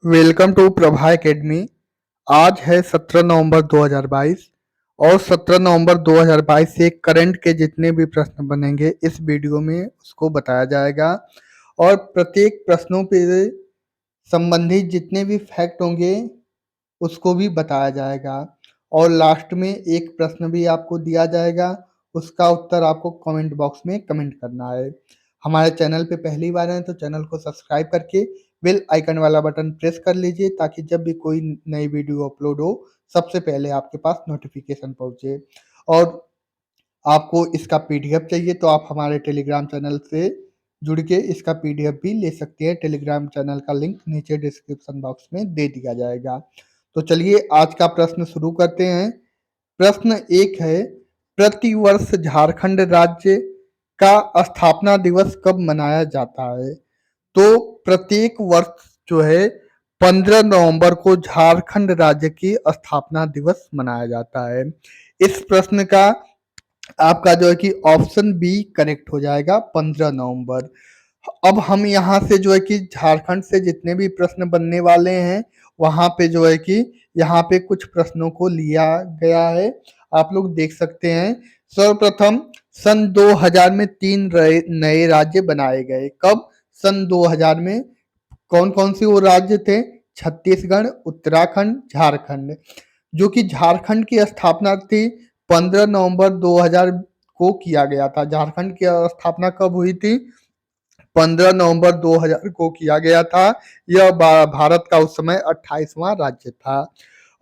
Welcome to Prabha academy. आज है 17 नवंबर 2022 और 17 नवंबर 2022 से करंट के जितने भी प्रश्न बनेंगे इस वीडियो में उसको बताया जाएगा और प्रत्येक प्रश्नों पे संबंधित जितने भी फैक्ट होंगे उसको भी बताया जाएगा और लास्ट में एक प्रश्न भी आपको दिया जाएगा, उसका उत्तर आपको कमेंट बॉक्स में कमेंट करना है। हमारे चैनल पे पहली बार हैं तो चैनल को सब्सक्राइब करके बेल आइकन वाला बटन प्रेस कर लीजिए ताकि जब भी कोई नई वीडियो अपलोड हो सबसे पहले आपके पास नोटिफिकेशन पहुंचे। और आपको इसका पीडीएफ चाहिए तो आप हमारे टेलीग्राम चैनल से जुड़ के इसका पीडीएफ भी ले सकते हैं। टेलीग्राम चैनल का लिंक नीचे डिस्क्रिप्शन बॉक्स में दे दिया जाएगा। तो चलिए आज का प्रश्न शुरू करते हैं। प्रश्न एक है, प्रतिवर्ष झारखंड राज्य का स्थापना दिवस कब मनाया जाता है? तो प्रत्येक वर्ष जो है 15 नवंबर को झारखंड राज्य की स्थापना दिवस मनाया जाता है। इस प्रश्न का आपका जो है कि ऑप्शन बी करेक्ट हो जाएगा, 15 नवंबर। अब हम यहाँ से जो है कि झारखंड से जितने भी प्रश्न बनने वाले हैं वहां पे जो है कि यहाँ पे कुछ प्रश्नों को लिया गया है, आप लोग देख सकते हैं। सर्वप्रथम सन 2000 में 3 नए राज्य बनाए गए। कब? सन 2000 में। कौन कौन से वो राज्य थे? छत्तीसगढ़, उत्तराखंड, झारखंड। जो कि झारखंड की स्थापना थी 15 नवंबर 2000 को किया गया था। झारखंड की स्थापना कब हुई थी? 15 नवंबर 2000 को किया गया था। यह भारत का उस समय 28वां राज्य था।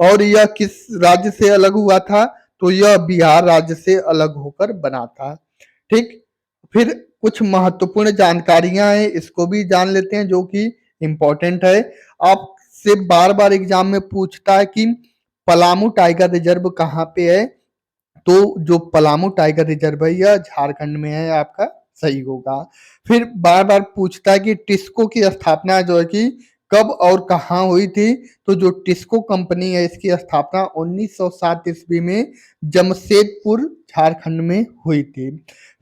और यह किस राज्य से अलग हुआ था? तो यह बिहार राज्य से अलग होकर बना था। ठीक। फिर कुछ महत्वपूर्ण जानकारियां हैं, इसको भी जान लेते हैं जो कि इम्पोर्टेंट है। आपसे बार बार एग्जाम में पूछता है कि पलामू टाइगर रिजर्व कहाँ पे है? तो जो पलामू टाइगर रिजर्व है यह झारखंड में है, आपका सही होगा। फिर बार बार पूछता है कि टिस्को की स्थापना जो है कि कब और कहाँ हुई थी? तो जो टिस्को कंपनी है इसकी स्थापना 1907 ईस्वी में जमशेदपुर झारखंड में हुई थी।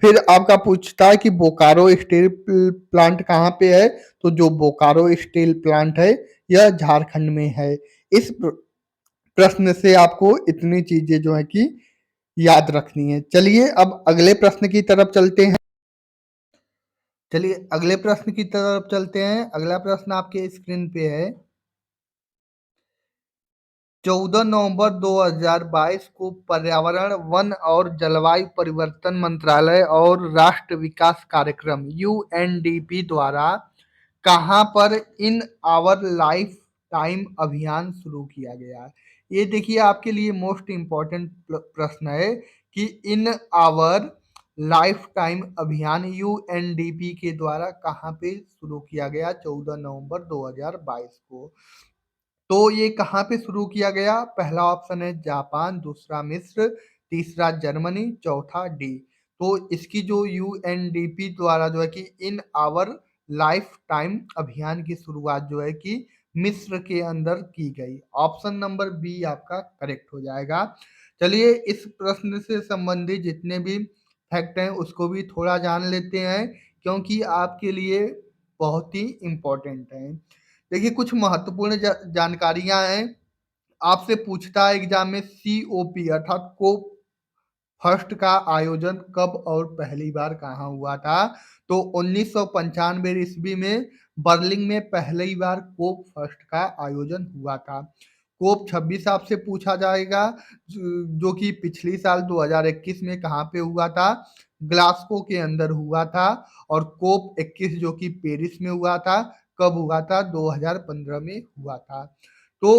फिर आपका पूछता है कि बोकारो स्टील प्लांट कहाँ पे है? तो जो बोकारो स्टील प्लांट है यह झारखंड में है। इस प्रश्न से आपको इतनी चीजें जो है कि याद रखनी है। चलिए अब अगले प्रश्न की तरफ चलते हैं। अगला प्रश्न आपके स्क्रीन पे है। 14 नवंबर 2022 को पर्यावरण, वन और जलवायु परिवर्तन मंत्रालय और राष्ट्रीय विकास कार्यक्रम यूएनडीपी द्वारा कहाँ पर इन आवर लाइफ टाइम अभियान शुरू किया गया है? ये देखिए आपके लिए मोस्ट इम्पोर्टेंट प्रश्न है कि इन आवर लाइफ टाइम अभियान यूएनडीपी के द्वारा कहाँ पे शुरू किया गया 14 नवंबर 2022 को। तो ये कहाँ पे शुरू किया गया? पहला ऑप्शन है जापान, दूसरा मिस्र, तीसरा जर्मनी, चौथा डी। तो इसकी जो यूएनडीपी द्वारा जो है कि इन आवर लाइफ टाइम अभियान की शुरुआत जो है कि मिस्र के अंदर की गई। ऑप्शन नंबर बी आपका करेक्ट हो जाएगा। चलिए इस प्रश्न से संबंधित जितने भी फैक्ट हैं उसको भी थोड़ा जान लेते हैं क्योंकि आपके लिए बहुत ही इम्पोर्टेंट है। देखिए कुछ महत्वपूर्ण जानकारियां हैं। आपसे पूछता है एग्जाम में COP अर्थात कोप फर्स्ट का आयोजन कब और पहली बार कहाँ हुआ था? तो 1995 ईस्वी में बर्लिन में पहली बार कोप फर्स्ट का आयोजन हुआ था। कोप 26 आपसे पूछा जाएगा जो कि पिछली साल 2021 में कहाँ पे हुआ था? ग्लासगो के अंदर हुआ था। और कोप 21 जो कि पेरिस में हुआ था, कब हुआ था? 2015 में हुआ था। तो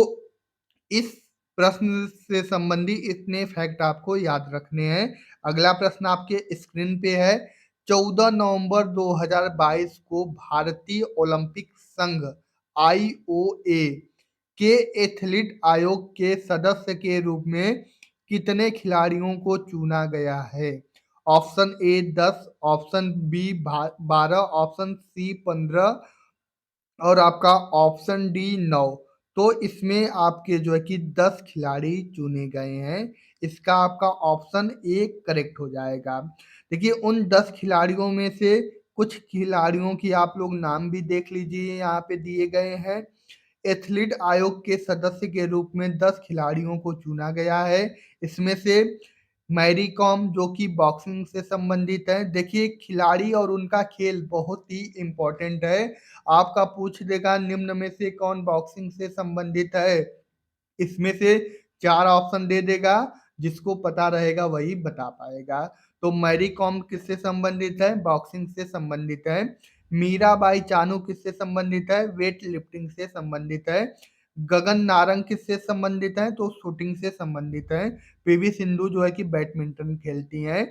इस प्रश्न से संबंधी इतने फैक्ट आपको याद रखने हैं। अगला प्रश्न आपके स्क्रीन पे है। 14 नवंबर 2022 को भारतीय ओलंपिक संघ IOA के एथलीट आयोग के सदस्य के रूप में कितने खिलाड़ियों को चुना गया है? Option A 10, option B 12, option C 15 और आपका ऑप्शन डी 9। तो इसमें आपके जो है कि 10 खिलाड़ी चुने गए हैं। इसका आपका ऑप्शन ए करेक्ट हो जाएगा। देखिए उन 10 खिलाड़ियों में से कुछ खिलाड़ियों की आप लोग नाम भी देख लीजिए, यहाँ पे दिए गए हैं। एथलीट आयोग के सदस्य के रूप में 10 खिलाड़ियों को चुना गया है। इसमें से मैरी कॉम जो कि बॉक्सिंग से संबंधित है। देखिए खिलाड़ी और उनका खेल बहुत ही इम्पोर्टेंट है। आपका पूछ देगा निम्न में से कौन बॉक्सिंग से संबंधित है? इसमें से 4 ऑप्शन दे देगा, जिसको पता रहेगा वही बता पाएगा। तो मैरी कॉम किससे संबंधित है? बॉक्सिंग से संबंधित है। मीराबाई चानू किससे संबंधित है? वेट लिफ्टिंग से संबंधित है। गगन नारंग किससे संबंधित है? तो शूटिंग से संबंधित है। पीवी सिंधु जो है कि बैडमिंटन खेलती हैं।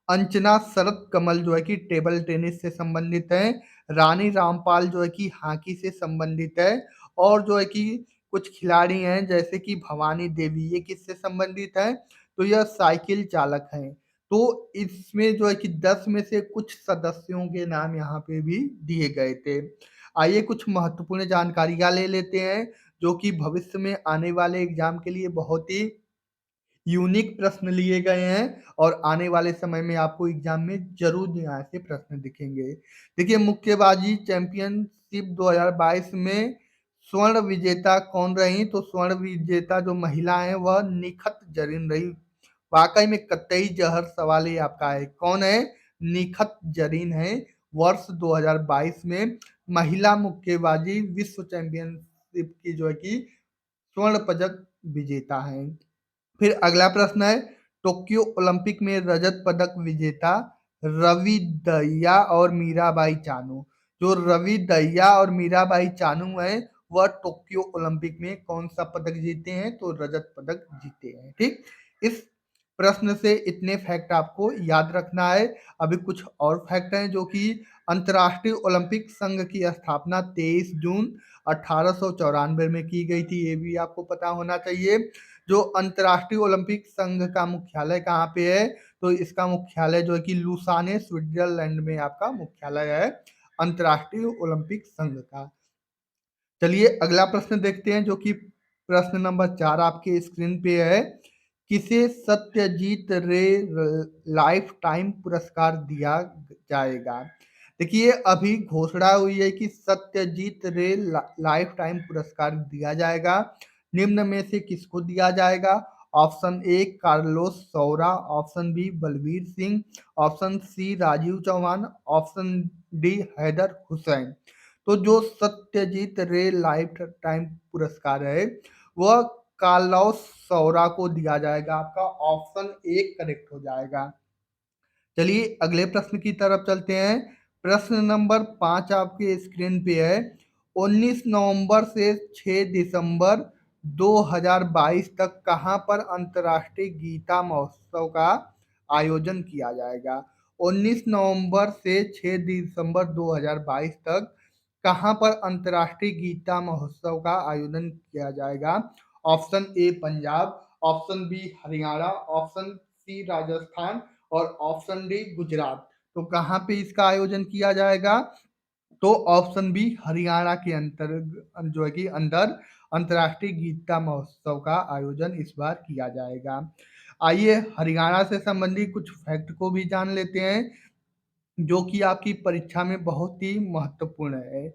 अंचना शरत कमल जो है कि टेबल टेनिस से संबंधित है। रानी रामपाल जो है कि हॉकी से संबंधित है। और जो है कि कुछ खिलाड़ी हैं जैसे कि भवानी देवी, ये किससे संबंधित है? तो यह साइकिल चालक हैं। तो इसमें जो है कि 10 में से कुछ सदस्यों के नाम यहाँ पे भी दिए गए थे। आइए कुछ महत्वपूर्ण जानकारियाँ ले लेते हैं, जो कि भविष्य में आने वाले एग्जाम के लिए बहुत ही यूनिक प्रश्न लिए गए हैं और आने वाले समय में आपको एग्जाम में जरूर यहाँ से प्रश्न दिखेंगे। देखिए मुक्केबाजी चैंपियनशिप 2022 में स्वर्ण विजेता कौन रही? तो स्वर्ण विजेता जो महिला है वह निखत जरीन रही। वाकई में कतई जहर सवाल ही आपका है। कौन है? निखत जरीन है। वर्ष 2022 में महिला मुक्केबाजी विश्व चैंपियनशिप की जो है कि स्वर्ण पदक विजेता है। फिर अगला प्रश्न है, टोक्यो ओलंपिक में रजत पदक विजेता रवि दहिया और मीराबाई चानू। जो रवि दहिया और मीराबाई चानू है वह टोक्यो ओलंपिक में कौन सा पदक जीते हैं? तो रजत पदक जीते हैं। ठीक, इस प्रश्न से इतने फैक्ट आपको याद रखना है। अभी कुछ और फैक्ट हैं जो कि अंतर्राष्ट्रीय ओलंपिक संघ की स्थापना 23 जून 1894 में की गई थी, ये भी आपको पता होना चाहिए। जो अंतर्राष्ट्रीय ओलंपिक संघ का मुख्यालय कहाँ पे है? तो इसका मुख्यालय जो है कि लुसाने स्विट्जरलैंड में आपका मुख्यालय है अंतर्राष्ट्रीय ओलंपिक संघ का। चलिए अगला प्रश्न देखते हैं, जो कि प्रश्न नंबर 4 आपके स्क्रीन पे है। किसे सत्यजीत रे लाइफ टाइम पुरस्कार दिया जाएगा? देखिए अभी घोषणा हुई है कि सत्यजीत रे लाइफ टाइम पुरस्कार दिया जाएगा। निम्न में से किसको दिया जाएगा? Option A Carlos Saura, option B Balbir Singh, option C Rajeev Chauhan, option D Haider Hussain. तो जो सत्यजीत रे लाइफ टाइम पुरस्कार है वह कार्लोस सौरा को दिया जाएगा। आपका ऑप्शन ए करेक्ट हो जाएगा। चलिए अगले प्रश्न की तरफ चलते हैं। प्रश्न नंबर 5 आपके स्क्रीन पे है। 19 नवंबर से 6 दिसंबर 2022 तक कहां पर अंतर्राष्ट्रीय गीता महोत्सव का आयोजन किया जाएगा? 19 नवंबर से 6 दिसंबर 2022 तक कहां पर अंतर्राष्ट्रीय गीता महोत्सव का आयोजन किया जाएगा? Option A Punjab, option B Haryana, option C Rajasthan और ऑप्शन डी गुजरात। तो कहाँ पे इसका आयोजन किया जाएगा? तो ऑप्शन बी हरियाणा के अंतर जो है कि अंदर अंतर्राष्ट्रीय गीता महोत्सव का आयोजन इस बार किया जाएगा। आइए हरियाणा से संबंधित कुछ फैक्ट को भी जान लेते हैं, जो कि आपकी परीक्षा में बहुत ही महत्वपूर्ण है।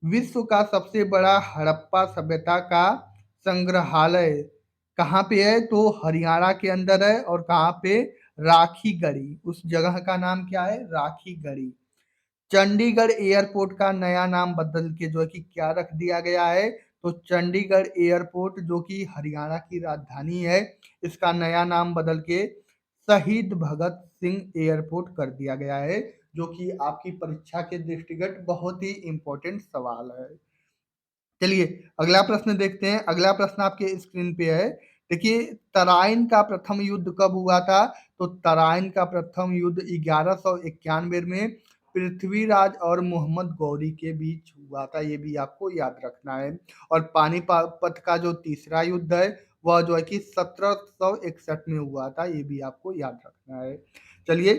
विश्व का सबसे बड़ा हड़प्पा सभ्यता का संग्रहालय कहाँ पे है? तो हरियाणा के अंदर है। और कहाँ पे? राखीगढ़ी। उस जगह का नाम क्या है? राखीगढ़ी। चंडीगढ़ एयरपोर्ट का नया नाम बदल के जो है कि क्या रख दिया गया है? तो चंडीगढ़ एयरपोर्ट जो कि हरियाणा की राजधानी है, इसका नया नाम बदल के शहीद भगत सिंह एयरपोर्ट कर दिया गया है, जो कि आपकी परीक्षा के दृष्टिगत बहुत ही इम्पोर्टेंट सवाल है। चलिए अगला प्रश्न देखते हैं। अगला प्रश्न आपके स्क्रीन पे है। देखिए तराइन का प्रथम युद्ध कब हुआ था? तो तराइन का प्रथम युद्ध 1191 में पृथ्वीराज और मोहम्मद गौरी के बीच हुआ था, ये भी आपको याद रखना है। और पानीपत का जो तीसरा युद्ध है वह जो है कि 1761 में हुआ था, ये भी आपको याद रखना है। चलिए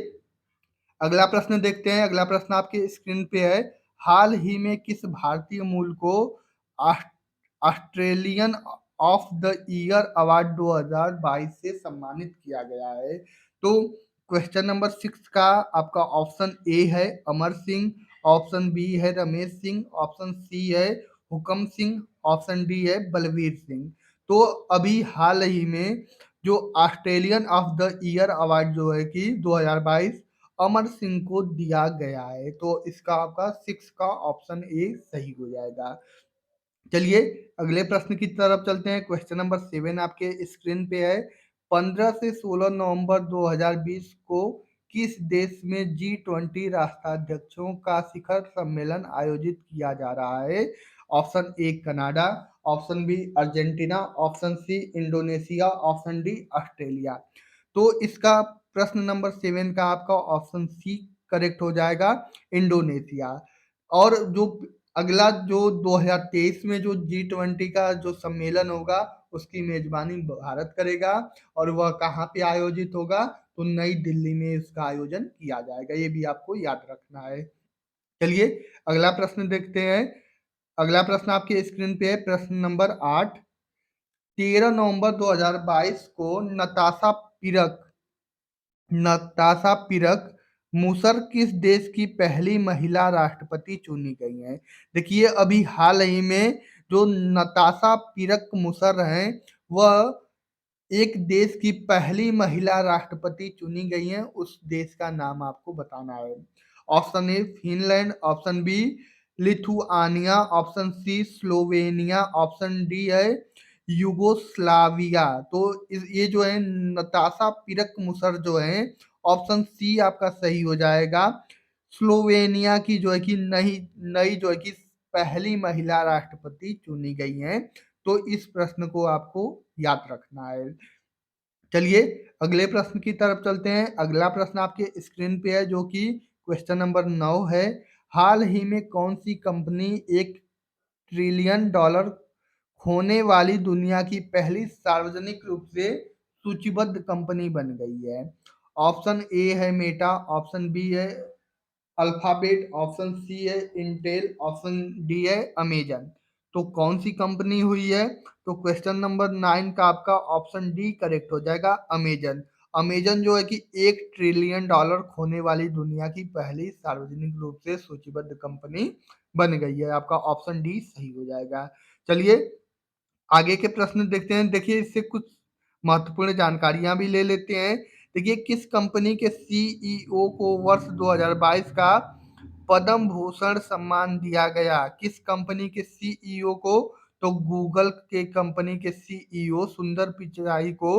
अगला प्रश्न देखते हैं। अगला प्रश्न आपके स्क्रीन पे है। हाल ही में किस भारतीय मूल को Australian of the year award 2022 से सम्मानित किया गया है? तो क्वेश्चन नंबर 6 का आपका ऑप्शन ए है अमर सिंह, ऑप्शन बी है रमेश सिंह, ऑप्शन सी है हुकम सिंह, ऑप्शन डी है बलवीर सिंह। तो अभी हाल ही में जो Australian of the year award जो है कि 2022 अमर सिंह को दिया गया है। तो इसका आपका 6 का ऑप्शन ए सही हो जाएगा। चलिए अगले प्रश्न की तरफ चलते हैं। क्वेश्चन नंबर 7 आपके स्क्रीन पे है। 15 से 16 नवंबर 2020 को किस देश में G20 राष्ट्राध्यक्षों का शिखर सम्मेलन आयोजित किया जा रहा है? Option A Canada, option B Argentina, option C Indonesia, option D Australia. तो इसका प्रश्न नंबर 7 का आपका ऑप्शन सी करेक्ट हो जाएगा, इंडोनेशिया। और जो अगला जो 2023 में जो G20 का जो सम्मेलन होगा उसकी मेजबानी भारत करेगा और वह कहाँ पे आयोजित होगा? तो नई दिल्ली में इसका आयोजन किया जाएगा। ये भी आपको याद रखना है। चलिए अगला प्रश्न देखते हैं। अगला प्रश्न आपके स्क्रीन पे है, प्रश्न नंबर 8। 13 नवंबर 2022 को नताशा पिरक मूसर किस देश की पहली महिला राष्ट्रपति चुनी गई हैं? देखिए अभी हाल ही में जो नताशा पिरक मूसर हैं वह एक देश की पहली महिला राष्ट्रपति चुनी गई हैं। उस देश का नाम आपको बताना है। Option A Finland, option B Lithuania, option C Slovenia, option D है युगोस्लाविया। तो ये जो है नताशा पिरक मुसर जो है, ऑप्शन सी आपका सही हो जाएगा। स्लोवेनिया की जो है कि नई नई जो है कि पहली महिला राष्ट्रपति चुनी गई हैं। तो इस प्रश्न को आपको याद रखना है। चलिए अगले प्रश्न की तरफ चलते हैं। अगला प्रश्न आपके स्क्रीन पे है जो कि क्वेश्चन नंबर 9 है। हाल ही में कौन सी कंपनी $1 ट्रिलियन खोने वाली दुनिया की पहली सार्वजनिक रूप से सूचीबद्ध कंपनी बन गई है? ऑप्शन ए है मेटा, ऑप्शन बी है अल्फाबेट, ऑप्शन सी है इंटेल, ऑप्शन डी है अमेजन। तो कौन सी कंपनी हुई है? तो क्वेश्चन नंबर 9 का आपका ऑप्शन डी करेक्ट हो जाएगा, अमेजन। अमेजन जो है कि $1 ट्रिलियन खोने वाली दुनिया की पहली सार्वजनिक रूप से सूचीबद्ध कंपनी बन गई है। आपका ऑप्शन डी सही हो जाएगा। चलिए आगे के प्रश्न देखते हैं। देखिए इससे कुछ महत्वपूर्ण जानकारियां भी ले लेते हैं। देखिए किस कंपनी के सीईओ को वर्ष 2022 का पद्म भूषण सम्मान दिया गया? किस कंपनी के सीईओ को? तो गूगल के कंपनी के सीईओ सुंदर पिचाई को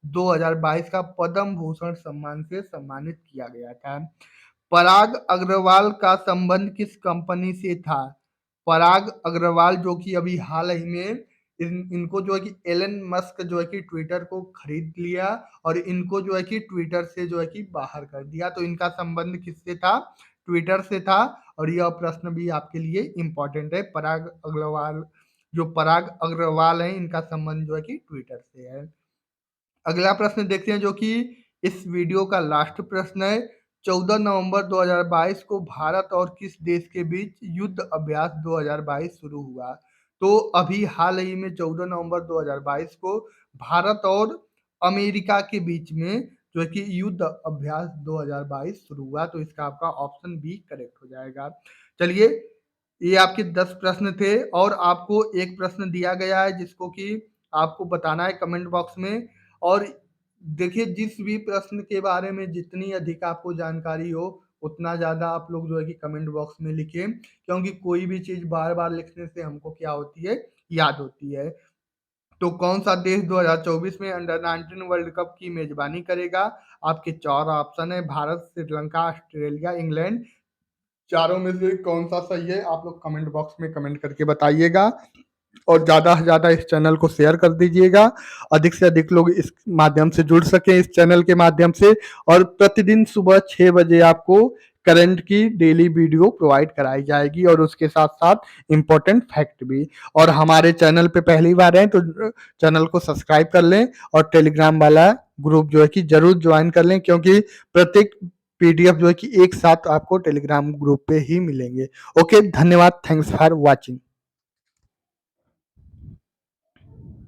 2022 का पद्म भूषण सम्मान से सम्मानित किया गया था। पराग अग्रवाल का संबंध किस कंपनी से था? पराग अग्रवाल जो कि अभी हाल ही में इनको जो है कि एलन मस्क जो है कि ट्विटर को खरीद लिया और इनको जो है कि ट्विटर से जो है कि बाहर कर दिया। तो इनका संबंध किससे था? ट्विटर से था। और यह प्रश्न भी आपके लिए इम्पोर्टेंट है। पराग अग्रवाल है इनका संबंध जो है कि ट्विटर से है। अगला प्रश्न देखते हैं जो कि इस वीडियो का लास्ट प्रश्न है। 14 नवंबर 2022 को भारत और किस देश के बीच युद्ध अभ्यास 2022 शुरू हुआ? तो अभी हाल ही में 14 नवंबर 2022 को भारत और अमेरिका के बीच में जो है कि युद्ध अभ्यास 2022 शुरू हुआ। तो इसका आपका ऑप्शन बी करेक्ट हो जाएगा। चलिए ये आपके 10 प्रश्न थे और आपको एक प्रश्न दिया गया है जिसको कि आपको बताना है कमेंट बॉक्स में। और देखिए जिस भी प्रश्न के बारे में जितनी अधिक आपको जानकारी हो उतना ज़्यादा आप लोग जो है कि कमेंट बॉक्स में लिखें, क्योंकि कोई भी चीज़ बार-बार लिखने से हमको क्या होती है, याद होती है। तो कौन सा देश 2024 में अंडर 19 वर्ल्ड कप की मेजबानी करेगा? आपके 4 ऑप्शन है, भारत, श्रीलंका, ऑस्ट्रेलिया, इंग्लैंड। चारों में से कौन सा सही है आप लोग कमेंट बॉक्स में कमेंट करके बताइएगा और ज़्यादा से ज़्यादा इस चैनल को शेयर कर दीजिएगा। अधिक से अधिक लोग इस माध्यम से जुड़ सकें इस चैनल के माध्यम से। और प्रतिदिन सुबह 6 बजे आपको करंट की डेली वीडियो प्रोवाइड कराई जाएगी और उसके साथ-साथ इम्पोर्टेंट फैक्ट भी। और हमारे चैनल पे पहली बार हैं तो चैनल को सब्सक्राइब कर लें और टेलीग्राम वाला ग्रुप जो है कि ज़रूर जॉइन कर लें, क्योंकि प्रत्येक पीडीएफ जो है कि एक साथ आपको टेलीग्राम ग्रुप पे ही मिलेंगे। ओके, धन्यवाद। Thanks for watching.